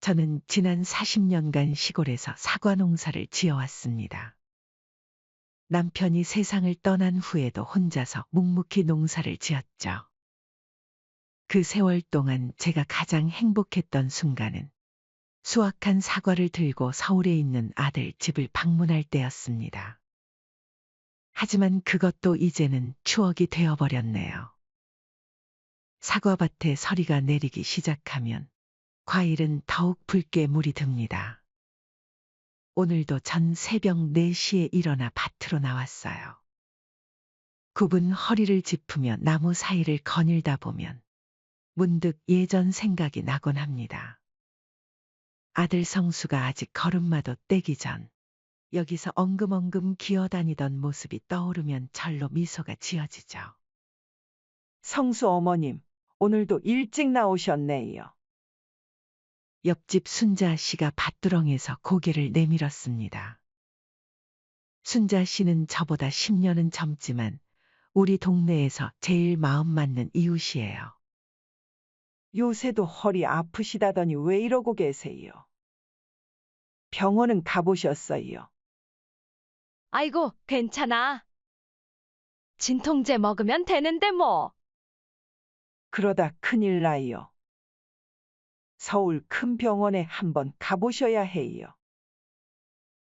저는 지난 40년간 시골에서 사과 농사를 지어왔습니다. 남편이 세상을 떠난 후에도 혼자서 묵묵히 농사를 지었죠. 그 세월 동안 제가 가장 행복했던 순간은 수확한 사과를 들고 서울에 있는 아들 집을 방문할 때였습니다. 하지만 그것도 이제는 추억이 되어버렸네요. 사과밭에 서리가 내리기 시작하면 과일은 더욱 붉게 물이 듭니다. 오늘도 전 새벽 4시에 일어나 밭으로 나왔어요. 굽은 허리를 짚으며 나무 사이를 거닐다 보면 문득 예전 생각이 나곤 합니다. 아들 성수가 아직 걸음마도 떼기 전 여기서 엉금엉금 기어다니던 모습이 떠오르면 절로 미소가 지어지죠. 성수 어머님, 오늘도 일찍 나오셨네요. 옆집 순자 씨가 밭두렁에서 고개를 내밀었습니다. 순자 씨는 저보다 10년은 젊지만 우리 동네에서 제일 마음 맞는 이웃이에요. 요새도 허리 아프시다더니 왜 이러고 계세요? 병원은 가보셨어요? 아이고, 괜찮아. 진통제 먹으면 되는데 뭐. 그러다 큰일 나요. 서울 큰 병원에 한번 가보셔야 해요.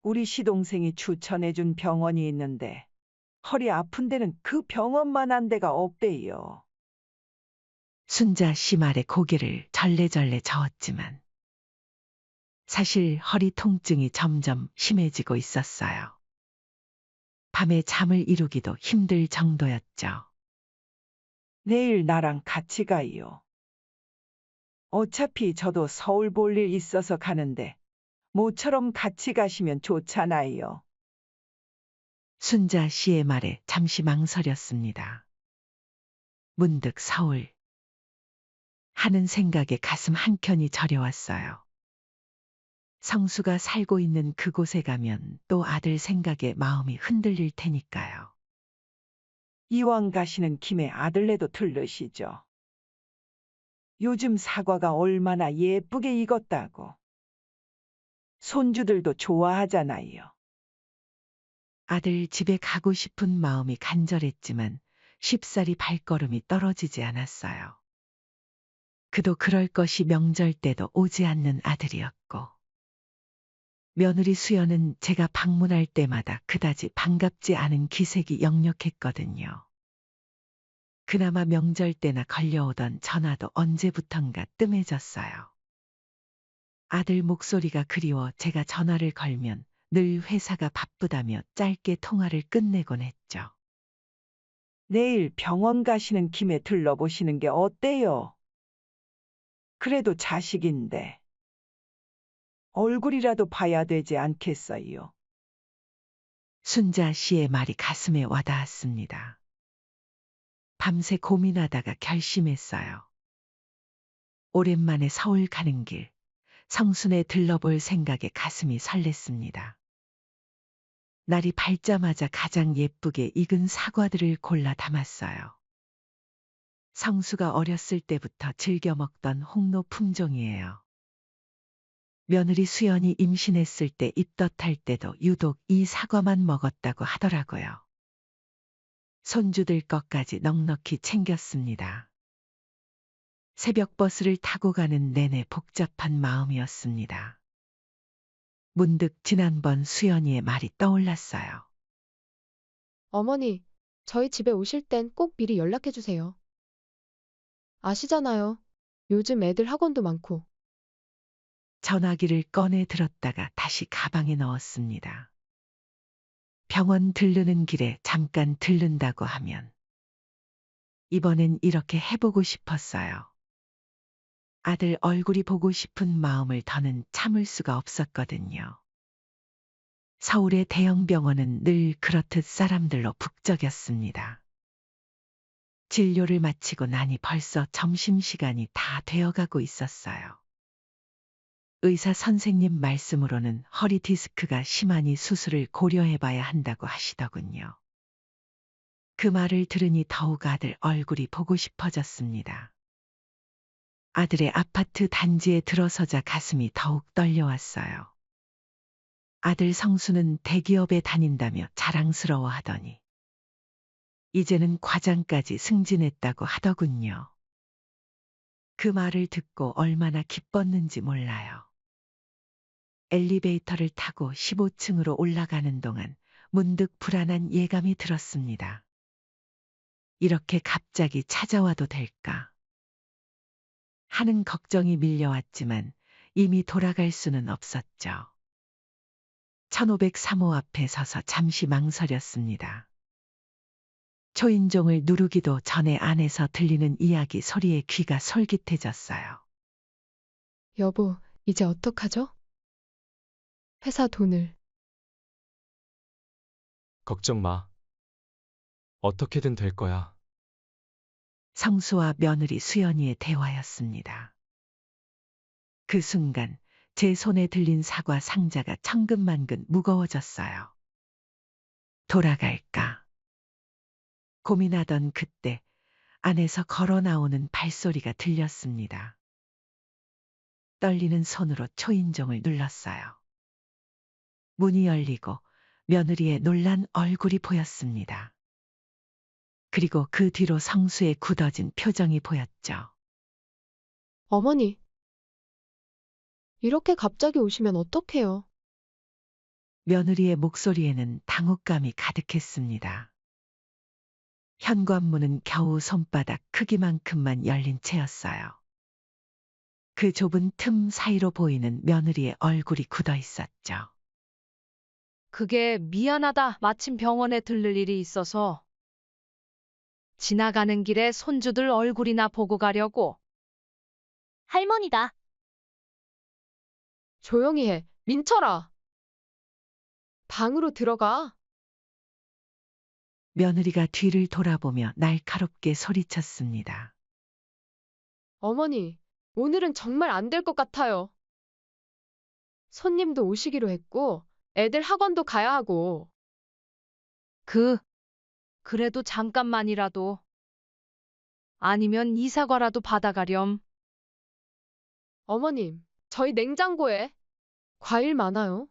우리 시동생이 추천해준 병원이 있는데 허리 아픈 데는 그 병원만 한 데가 없대요. 순자 씨 말에 고개를 절레절레 저었지만 사실 허리 통증이 점점 심해지고 있었어요. 밤에 잠을 이루기도 힘들 정도였죠. 내일 나랑 같이 가요. 어차피 저도 서울 볼 일 있어서 가는데 모처럼 같이 가시면 좋잖아요. 순자 씨의 말에 잠시 망설였습니다. 문득 서울 하는 생각에 가슴 한켠이 저려왔어요. 성수가 살고 있는 그곳에 가면 또 아들 생각에 마음이 흔들릴 테니까요. 이왕 가시는 김에 아들네도 들르시죠. 요즘 사과가 얼마나 예쁘게 익었다고. 손주들도 좋아하잖아요. 아들 집에 가고 싶은 마음이 간절했지만 쉽사리 발걸음이 떨어지지 않았어요. 그도 그럴 것이 명절 때도 오지 않는 아들이었고 며느리 수연은 제가 방문할 때마다 그다지 반갑지 않은 기색이 역력했거든요. 그나마 명절 때나 걸려오던 전화도 언제부턴가 뜸해졌어요. 아들 목소리가 그리워 제가 전화를 걸면 늘 회사가 바쁘다며 짧게 통화를 끝내곤 했죠. 내일 병원 가시는 김에 들러보시는 게 어때요? 그래도 자식인데. 얼굴이라도 봐야 되지 않겠어요? 순자 씨의 말이 가슴에 와닿았습니다. 밤새 고민하다가 결심했어요. 오랜만에 서울 가는 길, 성순에 들러볼 생각에 가슴이 설렜습니다. 날이 밝자마자 가장 예쁘게 익은 사과들을 골라 담았어요. 성수가 어렸을 때부터 즐겨 먹던 홍로 품종이에요. 며느리 수연이 임신했을 때 입덧할 때도 유독 이 사과만 먹었다고 하더라고요. 손주들 것까지 넉넉히 챙겼습니다. 새벽 버스를 타고 가는 내내 복잡한 마음이었습니다. 문득 지난번 수연이의 말이 떠올랐어요. 어머니, 저희 집에 오실 땐 꼭 미리 연락해 주세요. 아시잖아요. 요즘 애들 학원도 많고. 전화기를 꺼내 들었다가 다시 가방에 넣었습니다. 병원 들르는 길에 잠깐 들른다고 하면 이번엔 이렇게 해보고 싶었어요. 아들 얼굴이 보고 싶은 마음을 더는 참을 수가 없었거든요. 서울의 대형 병원은 늘 그렇듯 사람들로 북적였습니다. 진료를 마치고 나니 벌써 점심시간이 다 되어가고 있었어요. 의사 선생님 말씀으로는 허리 디스크가 심하니 수술을 고려해봐야 한다고 하시더군요. 그 말을 들으니 더욱 아들 얼굴이 보고 싶어졌습니다. 아들의 아파트 단지에 들어서자 가슴이 더욱 떨려왔어요. 아들 성수는 대기업에 다닌다며 자랑스러워하더니 이제는 과장까지 승진했다고 하더군요. 그 말을 듣고 얼마나 기뻤는지 몰라요. 엘리베이터를 타고 15층으로 올라가는 동안 문득 불안한 예감이 들었습니다. 이렇게 갑자기 찾아와도 될까? 하는 걱정이 밀려왔지만 이미 돌아갈 수는 없었죠. 1503호 앞에 서서 잠시 망설였습니다. 초인종을 누르기도 전에 안에서 들리는 이야기 소리에 귀가 솔깃해졌어요. 여보, 이제 어떡하죠? 회사 돈을. 걱정 마. 어떻게든 될 거야. 성수와 며느리 수연이의 대화였습니다. 그 순간 제 손에 들린 사과 상자가 천근만근 무거워졌어요. 돌아갈까? 고민하던 그때 안에서 걸어 나오는 발소리가 들렸습니다. 떨리는 손으로 초인종을 눌렀어요. 문이 열리고 며느리의 놀란 얼굴이 보였습니다. 그리고 그 뒤로 성수의 굳어진 표정이 보였죠. 어머니, 이렇게 갑자기 오시면 어떡해요? 며느리의 목소리에는 당혹감이 가득했습니다. 현관문은 겨우 손바닥 크기만큼만 열린 채였어요. 그 좁은 틈 사이로 보이는 며느리의 얼굴이 굳어 있었죠. 그게 미안하다. 마침 병원에 들를 일이 있어서. 지나가는 길에 손주들 얼굴이나 보고 가려고. 할머니다. 조용히 해. 민철아. 방으로 들어가. 며느리가 뒤를 돌아보며 날카롭게 소리쳤습니다. 어머니, 오늘은 정말 안 될 것 같아요. 손님도 오시기로 했고, 애들 학원도 가야 하고. 그래도 잠깐만이라도. 아니면 이사과라도 받아가렴. 어머님, 저희 냉장고에 과일 많아요.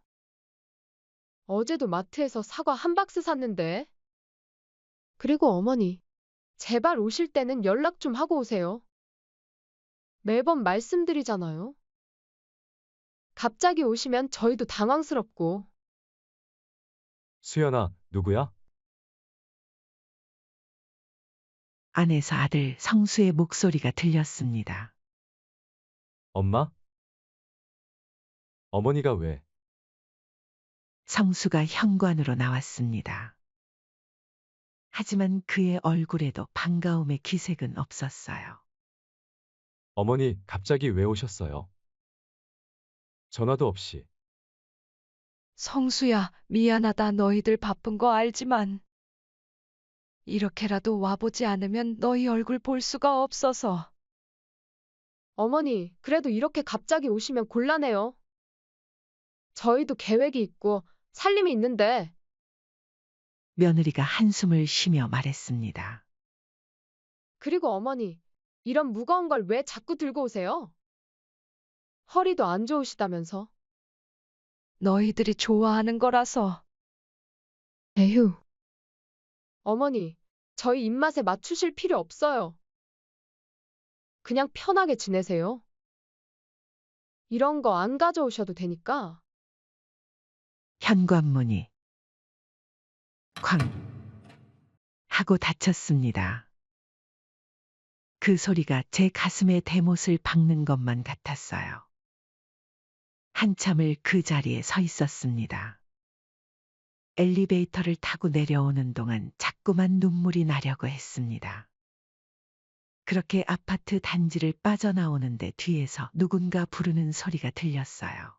어제도 마트에서 사과 한 박스 샀는데. 그리고 어머니, 제발 오실 때는 연락 좀 하고 오세요. 매번 말씀드리잖아요. 갑자기 오시면 저희도 당황스럽고. 수연아, 누구야? 안에서 아들 성수의 목소리가 들렸습니다. 엄마? 어머니가 왜? 성수가 현관으로 나왔습니다. 하지만 그의 얼굴에도 반가움의 기색은 없었어요. 어머니, 갑자기 왜 오셨어요? 전화도 없이. 성수야, 미안하다. 너희들 바쁜 거 알지만. 이렇게라도 와보지 않으면 너희 얼굴 볼 수가 없어서. 어머니, 그래도 이렇게 갑자기 오시면 곤란해요. 저희도 계획이 있고 살림이 있는데. 며느리가 한숨을 쉬며 말했습니다. 그리고 어머니, 이런 무거운 걸 왜 자꾸 들고 오세요? 허리도 안 좋으시다면서. 너희들이 좋아하는 거라서. 에휴. 어머니, 저희 입맛에 맞추실 필요 없어요. 그냥 편하게 지내세요. 이런 거 안 가져오셔도 되니까. 현관문이 쾅 하고 닫혔습니다. 그 소리가 제 가슴에 대못을 박는 것만 같았어요. 한참을 그 자리에 서 있었습니다. 엘리베이터를 타고 내려오는 동안 자꾸만 눈물이 나려고 했습니다. 그렇게 아파트 단지를 빠져나오는데 뒤에서 누군가 부르는 소리가 들렸어요.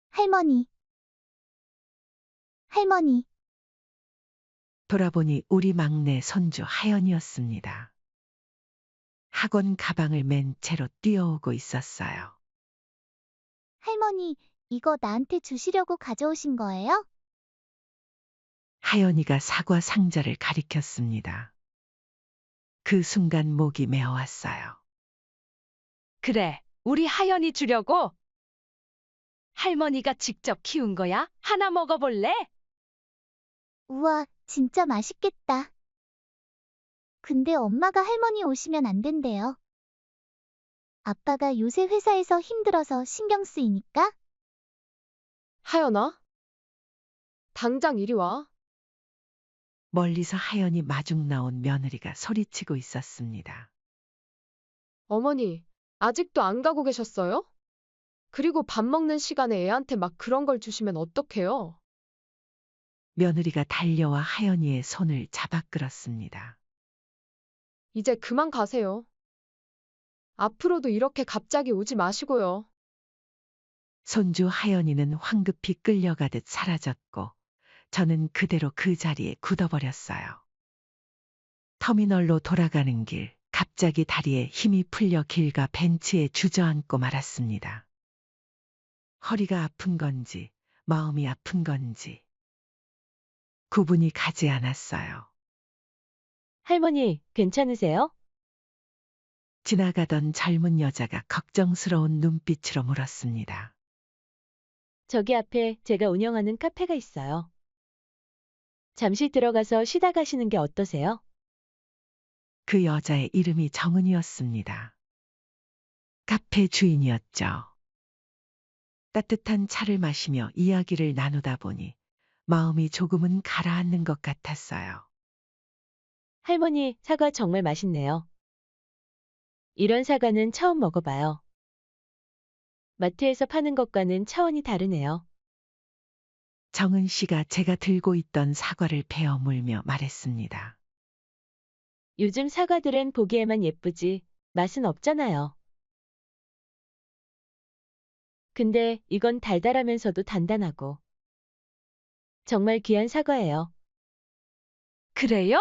할머니. 할머니. 돌아보니 우리 막내 손주 하연이었습니다. 학원 가방을 맨 채로 뛰어오고 있었어요. 할머니, 이거 나한테 주시려고 가져오신 거예요? 하연이가 사과 상자를 가리켰습니다. 그 순간 목이 메어왔어요. 그래, 우리 하연이 주려고. 할머니가 직접 키운 거야? 하나 먹어볼래? 우와, 진짜 맛있겠다. 근데 엄마가 할머니 오시면 안 된대요. 아빠가 요새 회사에서 힘들어서 신경 쓰이니까? 하연아, 당장 이리 와. 멀리서 하연이 마중 나온 며느리가 소리치고 있었습니다. 어머니, 아직도 안 가고 계셨어요? 그리고 밥 먹는 시간에 애한테 막 그런 걸 주시면 어떡해요? 며느리가 달려와 하연이의 손을 잡아 끌었습니다. 이제 그만 가세요. 앞으로도 이렇게 갑자기 오지 마시고요. 손주 하연이는 황급히 끌려가듯 사라졌고 저는 그대로 그 자리에 굳어버렸어요. 터미널로 돌아가는 길, 갑자기 다리에 힘이 풀려 길가 벤치에 주저앉고 말았습니다. 허리가 아픈 건지, 마음이 아픈 건지 구분이 가지 않았어요. 할머니, 괜찮으세요? 지나가던 젊은 여자가 걱정스러운 눈빛으로 물었습니다. 저기 앞에 제가 운영하는 카페가 있어요. 잠시 들어가서 쉬다 가시는 게 어떠세요? 그 여자의 이름이 정은이었습니다. 카페 주인이었죠. 따뜻한 차를 마시며 이야기를 나누다 보니 마음이 조금은 가라앉는 것 같았어요. 할머니, 사과 정말 맛있네요. 이런 사과는 처음 먹어봐요. 마트에서 파는 것과는 차원이 다르네요. 정은 씨가 제가 들고 있던 사과를 베어 물며 말했습니다. 요즘 사과들은 보기에만 예쁘지 맛은 없잖아요. 근데 이건 달달하면서도 단단하고 정말 귀한 사과예요. 그래요?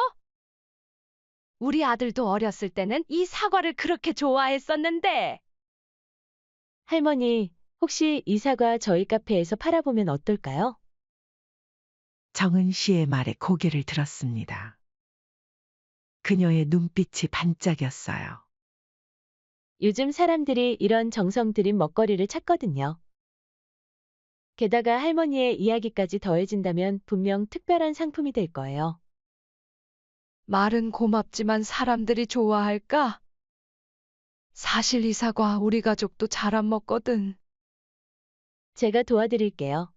우리 아들도 어렸을 때는 이 사과를 그렇게 좋아했었는데. 할머니, 혹시 이 사과 저희 카페에서 팔아보면 어떨까요? 정은 씨의 말에 고개를 들었습니다. 그녀의 눈빛이 반짝였어요. 요즘 사람들이 이런 정성 들인 먹거리를 찾거든요. 게다가 할머니의 이야기까지 더해진다면 분명 특별한 상품이 될 거예요. 말은 고맙지만 사람들이 좋아할까? 사실 이 사과 우리 가족도 잘 안 먹거든. 제가 도와드릴게요.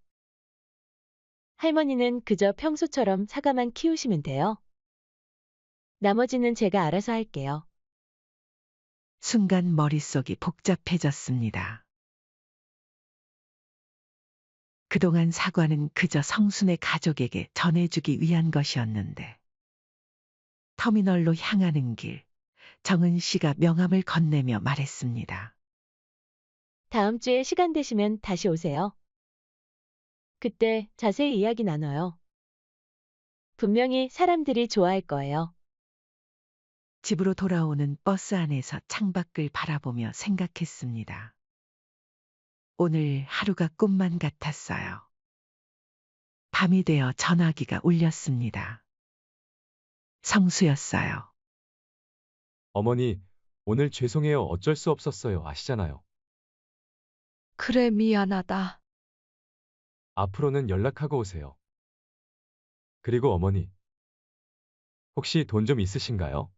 할머니는 그저 평소처럼 사과만 키우시면 돼요. 나머지는 제가 알아서 할게요. 순간 머릿속이 복잡해졌습니다. 그동안 사과는 그저 성순의 가족에게 전해주기 위한 것이었는데 터미널로 향하는 길, 정은 씨가 명함을 건네며 말했습니다. 다음 주에 시간 되시면 다시 오세요. 그때 자세히 이야기 나눠요. 분명히 사람들이 좋아할 거예요. 집으로 돌아오는 버스 안에서 창밖을 바라보며 생각했습니다. 오늘 하루가 꿈만 같았어요. 밤이 되어 전화기가 울렸습니다. 성수였어요. 어머니, 오늘 죄송해요. 어쩔 수 없었어요. 아시잖아요. 그래, 미안하다. 앞으로는 연락하고 오세요. 그리고 어머니, 혹시 돈 좀 있으신가요?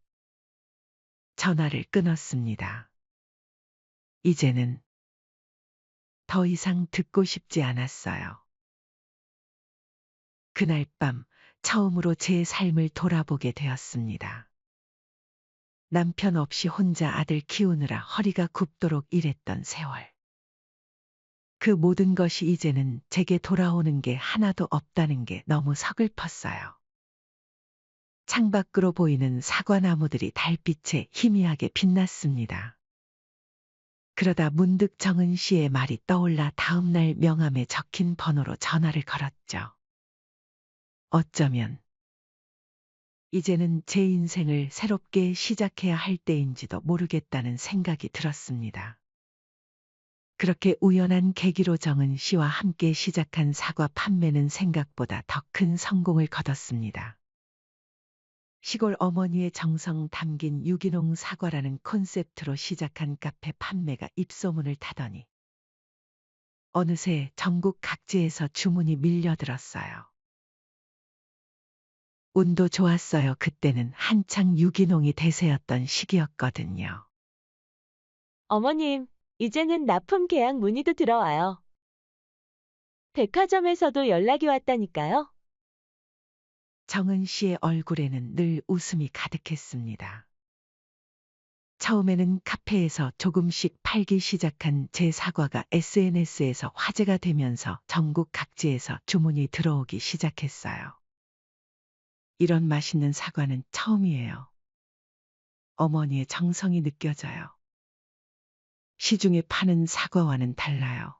전화를 끊었습니다. 이제는 더 이상 듣고 싶지 않았어요. 그날 밤 처음으로 제 삶을 돌아보게 되었습니다. 남편 없이 혼자 아들 키우느라 허리가 굽도록 일했던 세월. 그 모든 것이 이제는 제게 돌아오는 게 하나도 없다는 게 너무 서글펐어요. 창밖으로 보이는 사과나무들이 달빛에 희미하게 빛났습니다. 그러다 문득 정은 씨의 말이 떠올라 다음날 명함에 적힌 번호로 전화를 걸었죠. 어쩌면 이제는 제 인생을 새롭게 시작해야 할 때인지도 모르겠다는 생각이 들었습니다. 그렇게 우연한 계기로 정은 씨와 함께 시작한 사과 판매는 생각보다 더 큰 성공을 거뒀습니다. 시골 어머니의 정성 담긴 유기농 사과라는 콘셉트로 시작한 카페 판매가 입소문을 타더니 어느새 전국 각지에서 주문이 밀려들었어요. 운도 좋았어요. 그때는 한창 유기농이 대세였던 시기였거든요. 어머님, 이제는 납품 계약 문의도 들어와요. 백화점에서도 연락이 왔다니까요. 정은 씨의 얼굴에는 늘 웃음이 가득했습니다. 처음에는 카페에서 조금씩 팔기 시작한 제 사과가 SNS에서 화제가 되면서 전국 각지에서 주문이 들어오기 시작했어요. 이런 맛있는 사과는 처음이에요. 어머니의 정성이 느껴져요. 시중에 파는 사과와는 달라요.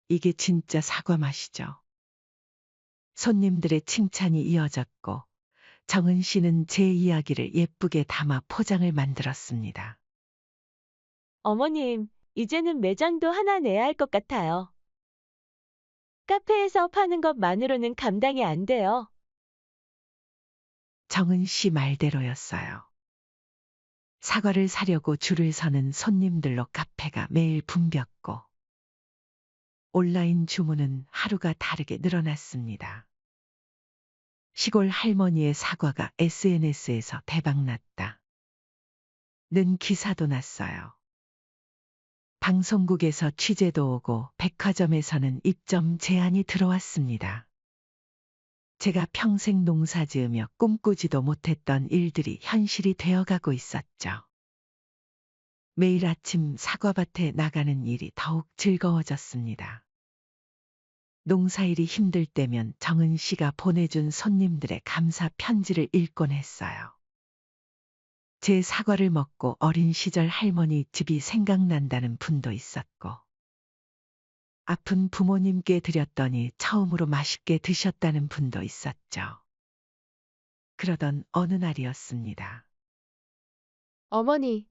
이게 진짜 사과 맛이죠. 손님들의 칭찬이 이어졌고 정은 씨는 제 이야기를 예쁘게 담아 포장을 만들었습니다. 어머님, 이제는 매장도 하나 내야 할 것 같아요. 카페에서 파는 것만으로는 감당이 안 돼요. 정은 씨 말대로였어요. 사과를 사려고 줄을 서는 손님들로 카페가 매일 붐볐고 온라인 주문은 하루가 다르게 늘어났습니다. 시골 할머니의 사과가 SNS에서 대박났다. 는 기사도 났어요. 방송국에서 취재도 오고 백화점에서는 입점 제안이 들어왔습니다. 제가 평생 농사 지으며 꿈꾸지도 못했던 일들이 현실이 되어가고 있었죠. 매일 아침 사과밭에 나가는 일이 더욱 즐거워졌습니다. 농사일이 힘들 때면 정은 씨가 보내준 손님들의 감사 편지를 읽곤 했어요. 제 사과를 먹고 어린 시절 할머니 집이 생각난다는 분도 있었고, 아픈 부모님께 드렸더니 처음으로 맛있게 드셨다는 분도 있었죠. 그러던 어느 날이었습니다. 어머니,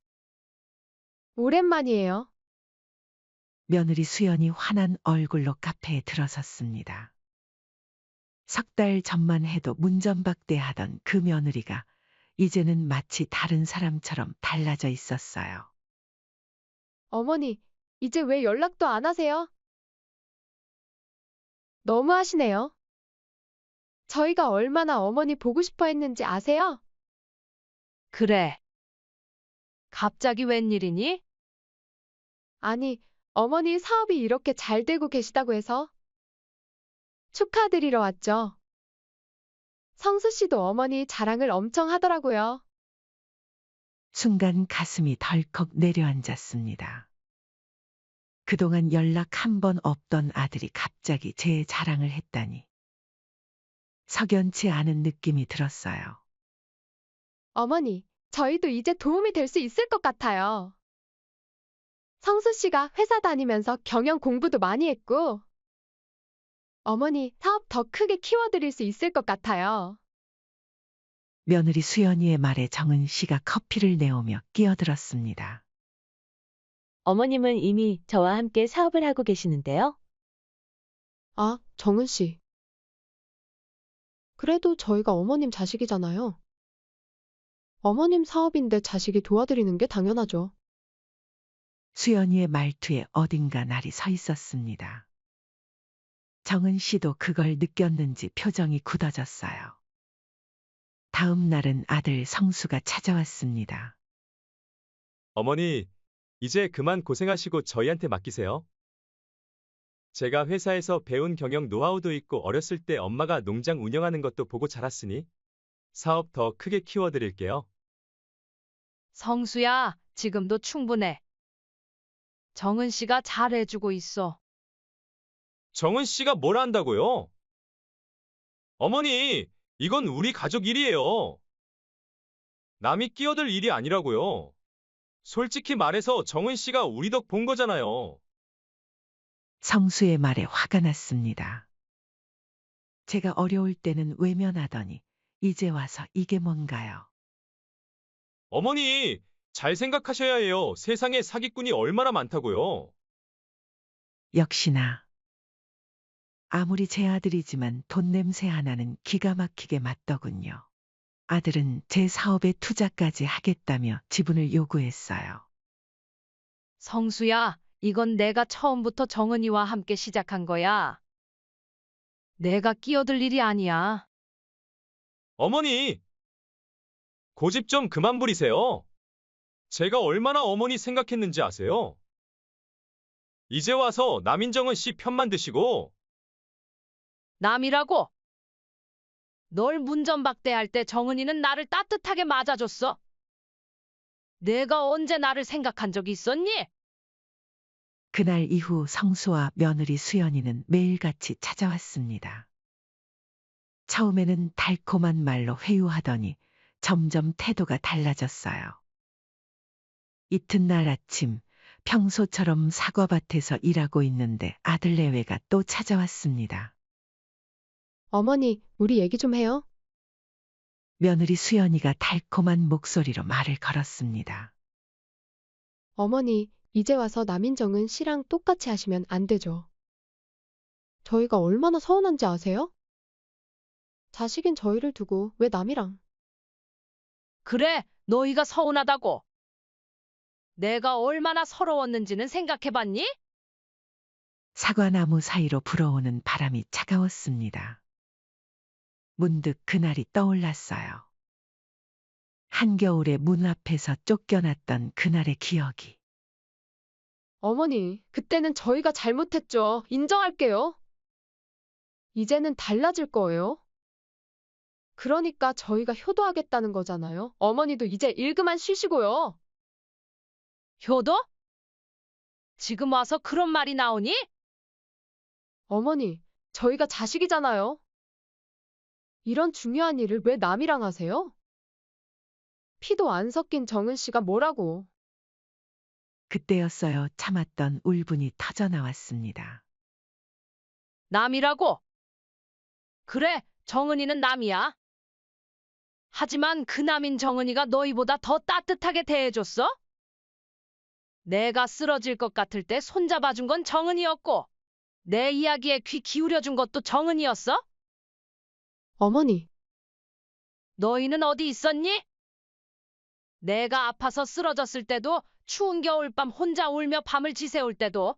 오랜만이에요. 며느리 수연이 환한 얼굴로 카페에 들어섰습니다. 석 달 전만 해도 문전박대하던 그 며느리가 이제는 마치 다른 사람처럼 달라져 있었어요. 어머니, 이제 왜 연락도 안 하세요? 너무하시네요. 저희가 얼마나 어머니 보고 싶어 했는지 아세요? 그래. 갑자기 웬일이니? 아니, 어머니 사업이 이렇게 잘 되고 계시다고 해서 축하드리러 왔죠. 성수 씨도 어머니 자랑을 엄청 하더라고요. 순간 가슴이 덜컥 내려앉았습니다. 그동안 연락 한 번 없던 아들이 갑자기 제 자랑을 했다니 석연치 않은 느낌이 들었어요. 어머니, 저희도 이제 도움이 될 수 있을 것 같아요. 성수 씨가 회사 다니면서 경영 공부도 많이 했고, 어머니 사업 더 크게 키워드릴 수 있을 것 같아요. 며느리 수연이의 말에 정은 씨가 커피를 내오며 끼어들었습니다. 어머님은 이미 저와 함께 사업을 하고 계시는데요. 아, 정은 씨. 그래도 저희가 어머님 자식이잖아요. 어머님 사업인데 자식이 도와드리는 게 당연하죠. 수연이의 말투에 어딘가 날이 서 있었습니다. 정은 씨도 그걸 느꼈는지 표정이 굳어졌어요. 다음 날은 아들 성수가 찾아왔습니다. 어머니, 이제 그만 고생하시고 저희한테 맡기세요. 제가 회사에서 배운 경영 노하우도 있고 어렸을 때 엄마가 농장 운영하는 것도 보고 자랐으니 사업 더 크게 키워드릴게요. 성수야, 지금도 충분해. 정은 씨가 잘해주고 있어. 정은 씨가 뭘 안다고요? 어머니, 이건 우리 가족 일이에요. 남이 끼어들 일이 아니라고요. 솔직히 말해서 정은 씨가 우리 덕 본 거잖아요. 성수의 말에 화가 났습니다. 제가 어려울 때는 외면하더니 이제 와서 이게 뭔가요? 어머니, 잘 생각하셔야 해요. 세상에 사기꾼이 얼마나 많다고요. 역시나 아무리 제 아들이지만 돈 냄새 하나는 기가 막히게 맞더군요. 아들은 제 사업에 투자까지 하겠다며 지분을 요구했어요. 성수야, 이건 내가 처음부터 정은이와 함께 시작한 거야. 내가 끼어들 일이 아니야. 어머니! 고집 좀 그만 부리세요. 제가 얼마나 어머니 생각했는지 아세요? 이제 와서 남인정은 씨 편만 드시고 남이라고? 널 문전박대할 때 정은이는 나를 따뜻하게 맞아줬어. 내가 언제 나를 생각한 적이 있었니? 그날 이후 성수와 며느리 수연이는 매일같이 찾아왔습니다. 처음에는 달콤한 말로 회유하더니 점점 태도가 달라졌어요. 이튿날 아침 평소처럼 사과밭에서 일하고 있는데 아들 내외가 또 찾아왔습니다. 어머니, 우리 얘기 좀 해요. 며느리 수연이가 달콤한 목소리로 말을 걸었습니다. 어머니, 이제 와서 남인정은 씨랑 똑같이 하시면 안 되죠. 저희가 얼마나 서운한지 아세요? 자식인 저희를 두고 왜 남이랑? 그래, 너희가 서운하다고. 내가 얼마나 서러웠는지는 생각해봤니? 사과나무 사이로 불어오는 바람이 차가웠습니다. 문득 그날이 떠올랐어요. 한겨울에 문 앞에서 쫓겨났던 그날의 기억이. 어머니, 그때는 저희가 잘못했죠. 인정할게요. 이제는 달라질 거예요. 그러니까 저희가 효도하겠다는 거잖아요. 어머니도 이제 일 그만 쉬시고요. 효도? 지금 와서 그런 말이 나오니? 어머니, 저희가 자식이잖아요. 이런 중요한 일을 왜 남이랑 하세요? 피도 안 섞인 정은 씨가 뭐라고. 그때였어요. 참았던 울분이 터져나왔습니다. 남이라고? 그래, 정은이는 남이야. 하지만 그 남인 정은이가 너희보다 더 따뜻하게 대해줬어? 내가 쓰러질 것 같을 때 손잡아준 건 정은이었고, 내 이야기에 귀 기울여준 것도 정은이었어? 어머니, 너희는 어디 있었니? 내가 아파서 쓰러졌을 때도, 추운 겨울밤 혼자 울며 밤을 지새울 때도.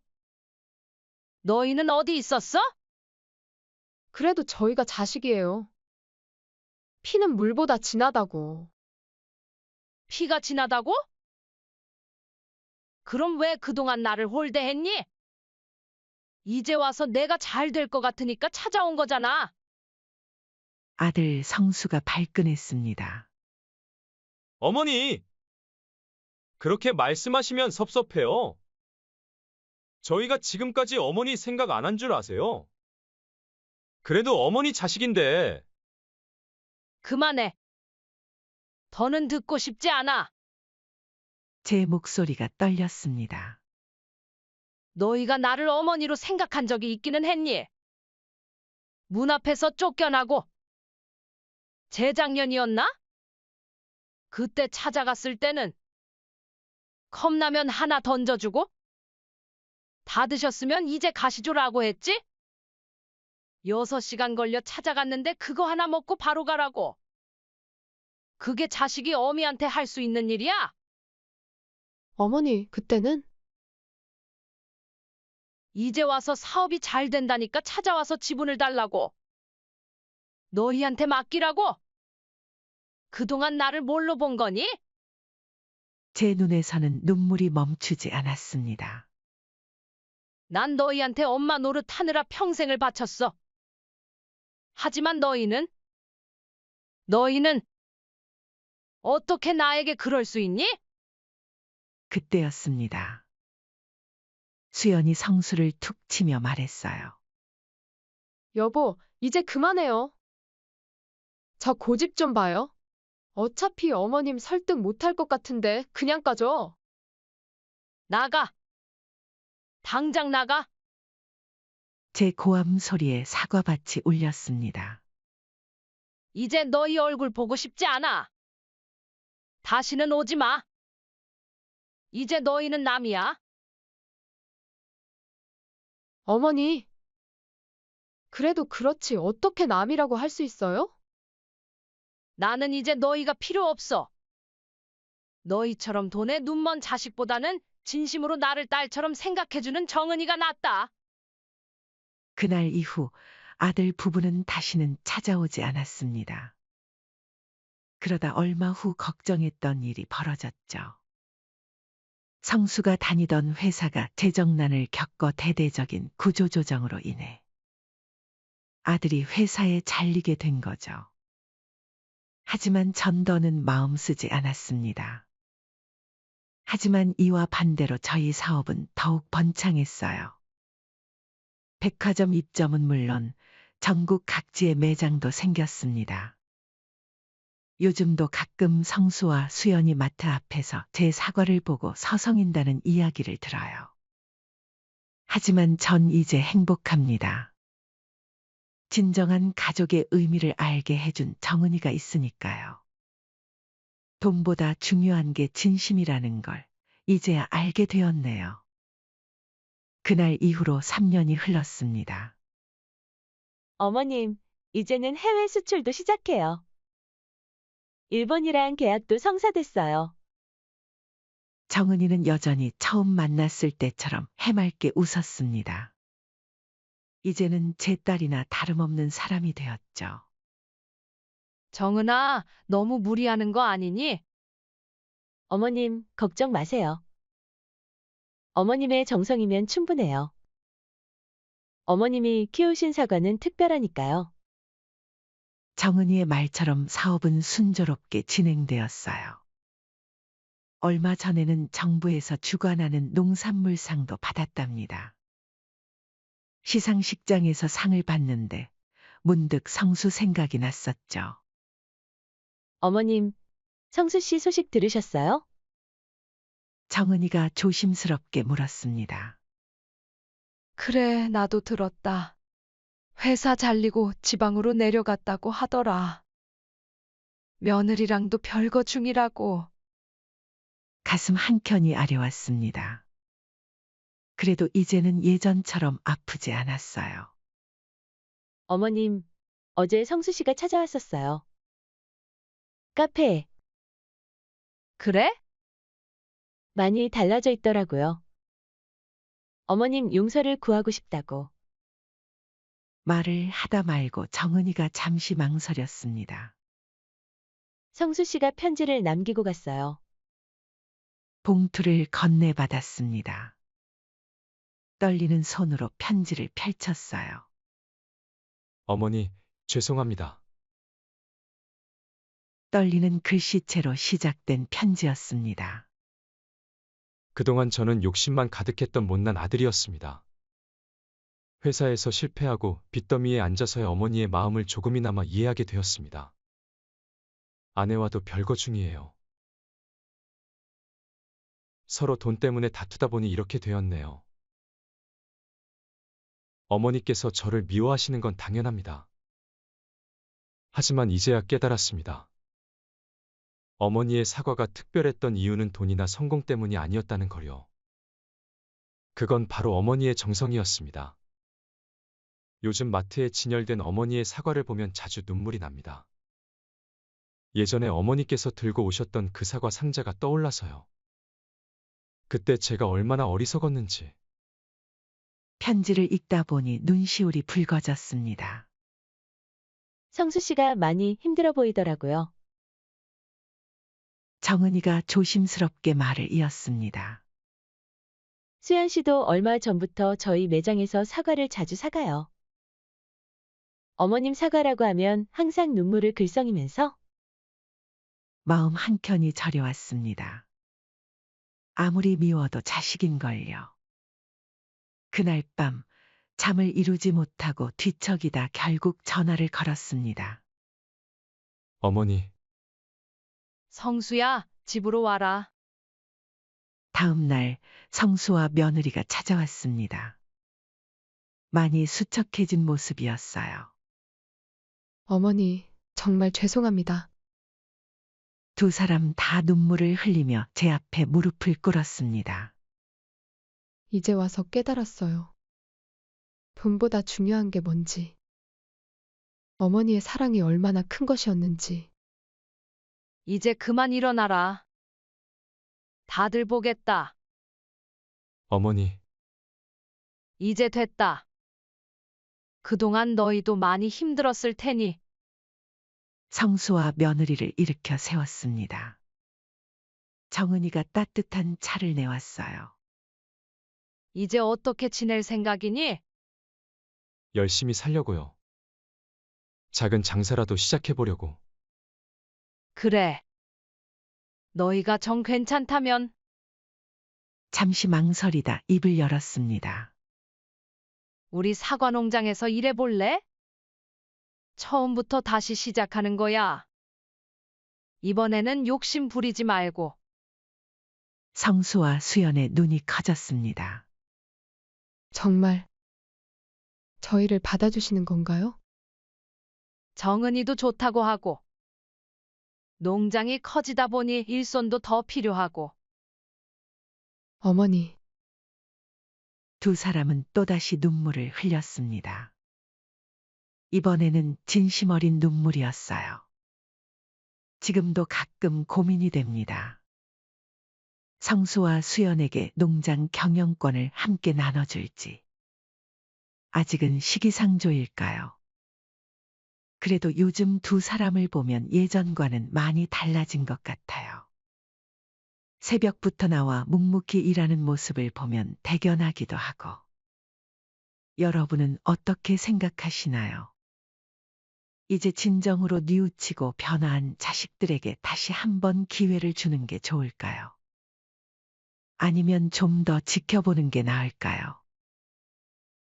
너희는 어디 있었어? 그래도 저희가 자식이에요. 피는 물보다 진하다고. 피가 진하다고? 그럼 왜 그동안 나를 홀대했니? 이제 와서 내가 잘 될 것 같으니까 찾아온 거잖아. 아들 성수가 발끈했습니다. 어머니! 그렇게 말씀하시면 섭섭해요. 저희가 지금까지 어머니 생각 안 한 줄 아세요? 그래도 어머니 자식인데 그만해. 더는 듣고 싶지 않아. 제 목소리가 떨렸습니다. 너희가 나를 어머니로 생각한 적이 있기는 했니? 문 앞에서 쫓겨나고. 재작년이었나? 그때 찾아갔을 때는 컵라면 하나 던져주고 다 드셨으면 이제 가시죠라고 했지? 6시간 걸려 찾아갔는데 그거 하나 먹고 바로 가라고. 그게 자식이 어미한테 할 수 있는 일이야? 어머니, 그때는? 이제 와서 사업이 잘 된다니까 찾아와서 지분을 달라고. 너희한테 맡기라고? 그동안 나를 뭘로 본 거니? 제 눈에서는 눈물이 멈추지 않았습니다. 난 너희한테 엄마 노릇 하느라 평생을 바쳤어. 하지만 너희는 어떻게 나에게 그럴 수 있니? 그때였습니다. 수연이 성수를 툭 치며 말했어요. 여보, 이제 그만해요. 저 고집 좀 봐요. 어차피 어머님 설득 못할 것 같은데 그냥 까죠. 나가. 당장 나가. 제 고함 소리에 사과밭이 울렸습니다. 이제 너희 얼굴 보고 싶지 않아. 다시는 오지 마. 이제 너희는 남이야. 나는 이제 너희가 필요 없어. 너희처럼 돈에 눈먼 자식보다는 진심으로 나를 딸처럼 생각해주는 정은이가 낫다. 그날 이후 아들 부부는 다시는 찾아오지 않았습니다. 그러다 얼마 후 걱정했던 일이 벌어졌죠. 성수가 다니던 회사가 재정난을 겪어 대대적인 구조조정으로 인해 아들이 회사에 잘리게 된 거죠. 하지만 전더는 마음 쓰지 않았습니다. 하지만 이와 반대로 저희 사업은 더욱 번창했어요. 백화점 입점은 물론 전국 각지에 매장도 생겼습니다. 요즘도 가끔 성수와 수연이 마트 앞에서 제 사과를 보고 서성인다는 이야기를 들어요. 하지만 전 이제 행복합니다. 진정한 가족의 의미를 알게 해준 정은이가 있으니까요. 돈보다 중요한 게 진심이라는 걸 이제야 알게 되었네요. 그날 이후로 3년이 흘렀습니다. 어머님, 이제는 해외 수출도 시작해요. 일본이랑 계약도 성사됐어요. 정은이는 여전히 처음 만났을 때처럼 해맑게 웃었습니다. 이제는 제 딸이나 다름없는 사람이 되었죠. 정은아, 너무 무리하는 거 아니니? 어머님, 걱정 마세요. 어머님의 정성이면 충분해요. 어머님이 키우신 사과는 특별하니까요. 정은이의 말처럼 사업은 순조롭게 진행되었어요. 얼마 전에는 정부에서 주관하는 농산물상도 받았답니다. 시상식장에서 상을 받는데 문득 성수 생각이 났었죠. 어머님, 성수 씨 소식 들으셨어요? 정은이가 조심스럽게 물었습니다. 그래, 나도 들었다. 회사 잘리고 지방으로 내려갔다고 하더라. 며느리랑도 별거 중이라고. 가슴 한켠이 아려왔습니다. 그래도 이제는 예전처럼 아프지 않았어요. 어머님, 어제 성수 씨가 찾아왔었어요. 카페에. 그래? 많이 달라져 있더라고요. 어머님 용서를 구하고 싶다고. 말을 하다 말고 정은이가 잠시 망설였습니다. 성수 씨가 편지를 남기고 갔어요. 봉투를 건네받았습니다. 떨리는 손으로 편지를 펼쳤어요. 어머니, 죄송합니다. 떨리는 글씨체로 시작된 편지였습니다. 그동안 저는 욕심만 가득했던 못난 아들이었습니다. 회사에서 실패하고 빚더미에 앉아서의 어머니의 마음을 조금이나마 이해하게 되었습니다. 아내와도 별거 중이에요. 서로 돈 때문에 다투다 보니 이렇게 되었네요. 어머니께서 저를 미워하시는 건 당연합니다. 하지만 이제야 깨달았습니다. 어머니의 사과가 특별했던 이유는 돈이나 성공 때문이 아니었다는 걸요. 그건 바로 어머니의 정성이었습니다. 요즘 마트에 진열된 어머니의 사과를 보면 자주 눈물이 납니다. 예전에 어머니께서 들고 오셨던 그 사과 상자가 떠올라서요. 그때 제가 얼마나 어리석었는지. 편지를 읽다 보니 눈시울이 붉어졌습니다. 성수 씨가 많이 힘들어 보이더라고요. 정은이가 조심스럽게 말을 이었습니다. 수연 씨도 얼마 전부터 저희 매장에서 사과를 자주 사가요. 어머님 사과라고 하면 항상 눈물을 글썽이면서 마음 한켠이 저려왔습니다. 아무리 미워도 자식인걸요. 그날 밤 잠을 이루지 못하고 뒤척이다 결국 전화를 걸었습니다. 어머니, 성수야, 집으로 와라. 다음 날 성수와 며느리가 찾아왔습니다. 많이 수척해진 모습이었어요. 어머니, 정말 죄송합니다. 두 사람 다 눈물을 흘리며 제 앞에 무릎을 꿇었습니다. 이제 와서 깨달았어요. 돈보다 중요한 게 뭔지. 어머니의 사랑이 얼마나 큰 것이었는지. 이제 그만 일어나라. 다들 보겠다. 어머니, 이제 됐다. 그동안 너희도 많이 힘들었을 테니 성수와 며느리를 일으켜 세웠습니다. 정은이가 따뜻한 차를 내왔어요. 이제 어떻게 지낼 생각이니? 열심히 살려고요. 작은 장사라도 시작해보려고. 그래. 너희가 정 괜찮다면 잠시 망설이다 입을 열었습니다. 우리 사과 농장에서 일해볼래? 처음부터 다시 시작하는 거야. 이번에는 욕심 부리지 말고. 성수와 수연의 눈이 커졌습니다. 정말 저희를 받아주시는 건가요? 정은이도 좋다고 하고. 농장이 커지다 보니 일손도 더 필요하고. 어머니, 두 사람은 또다시 눈물을 흘렸습니다. 이번에는 진심 어린 눈물이었어요. 지금도 가끔 고민이 됩니다. 성수와 수연에게 농장 경영권을 함께 나눠줄지. 아직은 시기상조일까요? 그래도 요즘 두 사람을 보면 예전과는 많이 달라진 것 같아요. 새벽부터 나와 묵묵히 일하는 모습을 보면 대견하기도 하고. 여러분은 어떻게 생각하시나요? 이제 진정으로 뉘우치고 변화한 자식들에게 다시 한번 기회를 주는 게 좋을까요? 아니면 좀 더 지켜보는 게 나을까요?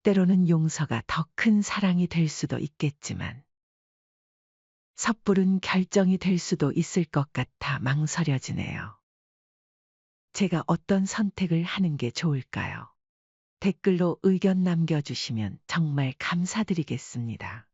때로는 용서가 더 큰 사랑이 될 수도 있겠지만, 섣부른 결정이 될 수도 있을 것 같아 망설여지네요. 제가 어떤 선택을 하는 게 좋을까요? 댓글로 의견 남겨주시면 정말 감사드리겠습니다.